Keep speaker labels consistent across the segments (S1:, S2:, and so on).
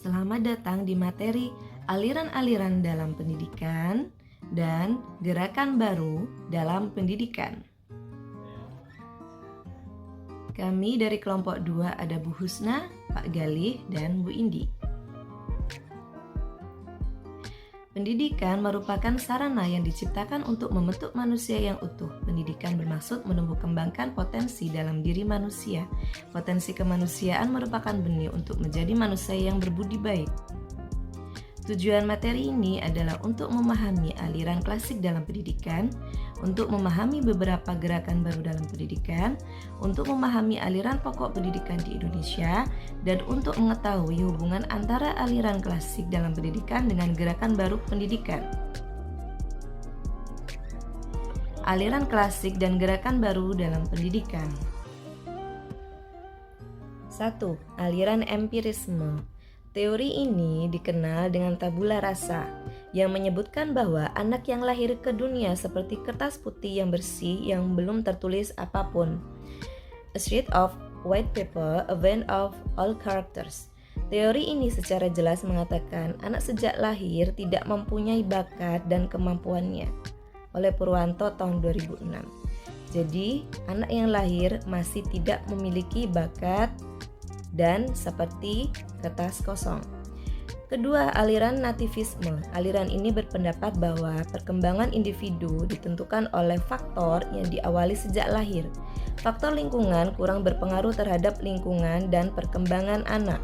S1: Selamat datang di materi aliran-aliran dalam pendidikan dan gerakan baru dalam pendidikan. Kami dari kelompok 2 ada Bu Husna, Pak Galih, dan Bu Indi. Pendidikan merupakan sarana yang diciptakan untuk membentuk manusia yang utuh. Pendidikan bermaksud menumbuh kembangkan potensi dalam diri manusia. Potensi kemanusiaan merupakan benih untuk menjadi manusia yang berbudi baik. Tujuan materi ini adalah untuk memahami aliran klasik dalam pendidikan, untuk memahami beberapa gerakan baru dalam pendidikan, untuk memahami aliran pokok pendidikan di Indonesia, dan untuk mengetahui hubungan antara aliran klasik dalam pendidikan dengan gerakan baru pendidikan. Aliran klasik dan gerakan baru dalam pendidikan. 1. Aliran empirisme. Teori ini dikenal dengan tabula rasa, yang menyebutkan bahwa anak yang lahir ke dunia seperti kertas putih yang bersih yang belum tertulis apapun. A sheet of white paper, a vein of all characters. Teori ini secara jelas mengatakan anak sejak lahir tidak mempunyai bakat dan kemampuannya. Oleh Purwanto tahun 2006. Jadi, anak yang lahir masih tidak memiliki bakat dan seperti kertas kosong. Kedua, aliran nativisme. Aliran ini berpendapat bahwa perkembangan individu ditentukan oleh faktor yang diawali sejak lahir. Faktor lingkungan kurang berpengaruh terhadap lingkungan dan perkembangan anak.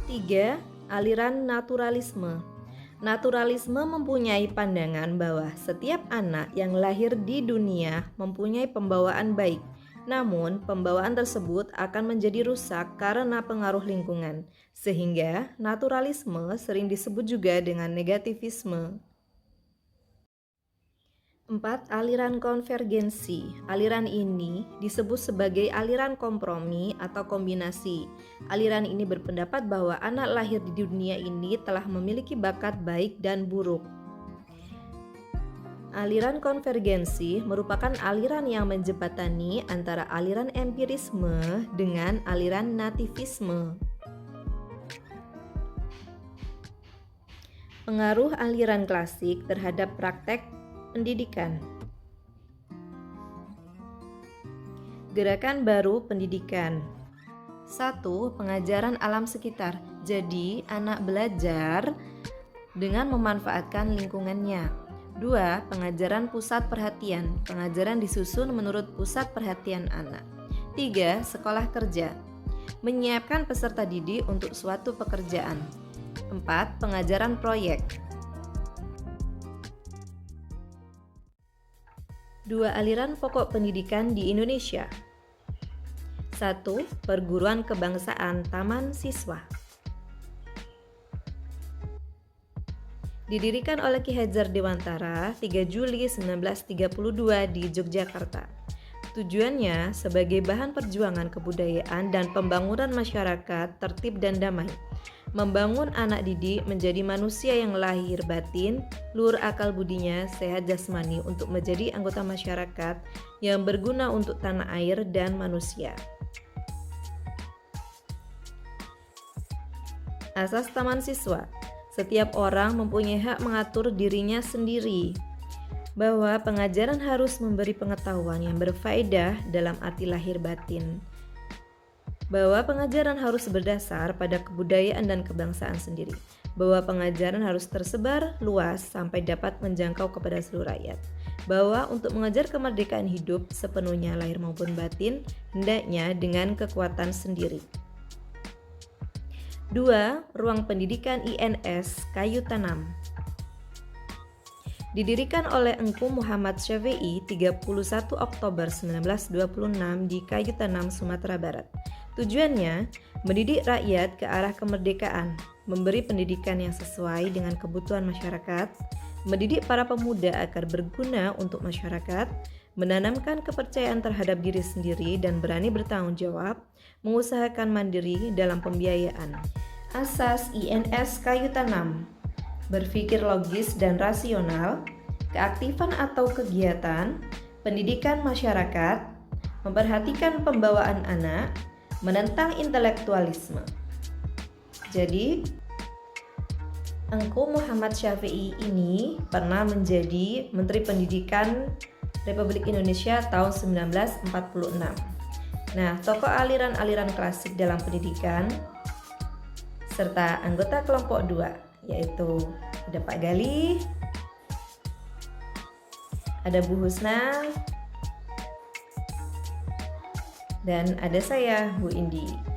S1: Tiga, aliran naturalisme. Naturalisme mempunyai pandangan bahwa setiap anak yang lahir di dunia mempunyai pembawaan baik. Namun, pembawaan tersebut akan menjadi rusak karena pengaruh lingkungan. Sehingga, naturalisme sering disebut juga dengan negativisme. 4. Aliran konvergensi. Aliran ini disebut sebagai aliran kompromi atau kombinasi. Aliran ini berpendapat bahwa anak lahir di dunia ini telah memiliki bakat baik dan buruk. Aliran konvergensi merupakan aliran yang menjembatani antara aliran empirisme dengan aliran nativisme. Pengaruh aliran klasik terhadap praktek pendidikan. Gerakan baru pendidikan. 1. Pengajaran alam sekitar. Jadi, anak belajar dengan memanfaatkan lingkungannya. 2. Pengajaran pusat perhatian. Pengajaran disusun menurut pusat perhatian anak. 3. Sekolah kerja. Menyiapkan peserta didik untuk suatu pekerjaan. 4. Pengajaran proyek. 2 aliran pokok pendidikan di Indonesia. 1. Perguruan Kebangsaan Taman Siswa. Didirikan oleh Ki Hajar Dewantara 3 Juli 1932 di Yogyakarta. Tujuannya sebagai bahan perjuangan kebudayaan dan pembangunan masyarakat tertib dan damai. Membangun anak didik menjadi manusia yang lahir batin, luhur akal budinya, sehat jasmani untuk menjadi anggota masyarakat yang berguna untuk tanah air dan manusia. Asas Taman Siswa. Setiap orang mempunyai hak mengatur dirinya sendiri. Bahwa pengajaran harus memberi pengetahuan yang berfaedah dalam arti lahir batin. Bahwa pengajaran harus berdasar pada kebudayaan dan kebangsaan sendiri. Bahwa pengajaran harus tersebar luas sampai dapat menjangkau kepada seluruh rakyat. Bahwa untuk mengejar kemerdekaan hidup sepenuhnya lahir maupun batin, hendaknya dengan kekuatan sendiri. 2. Ruang Pendidikan INS Kayu Tanam. Didirikan oleh Engku Muhammad Syafi'i 31 Oktober 1926 di Kayu Tanam, Sumatera Barat. Tujuannya, mendidik rakyat ke arah kemerdekaan, memberi pendidikan yang sesuai dengan kebutuhan masyarakat, mendidik para pemuda agar berguna untuk masyarakat, menanamkan kepercayaan terhadap diri sendiri dan berani bertanggung jawab, mengusahakan mandiri dalam pembiayaan. Asas INS Kayu Tanam. Berpikir logis dan rasional, keaktifan atau kegiatan, pendidikan masyarakat, memperhatikan pembawaan anak, menentang intelektualisme. Jadi, Engku Muhammad Syafi'i ini pernah menjadi Menteri Pendidikan Republik Indonesia tahun 1946. Nah, tokoh aliran-aliran klasik dalam pendidikan serta anggota kelompok 2, yaitu ada Pak Galih, ada Bu Husna, dan ada saya, Bu Indi.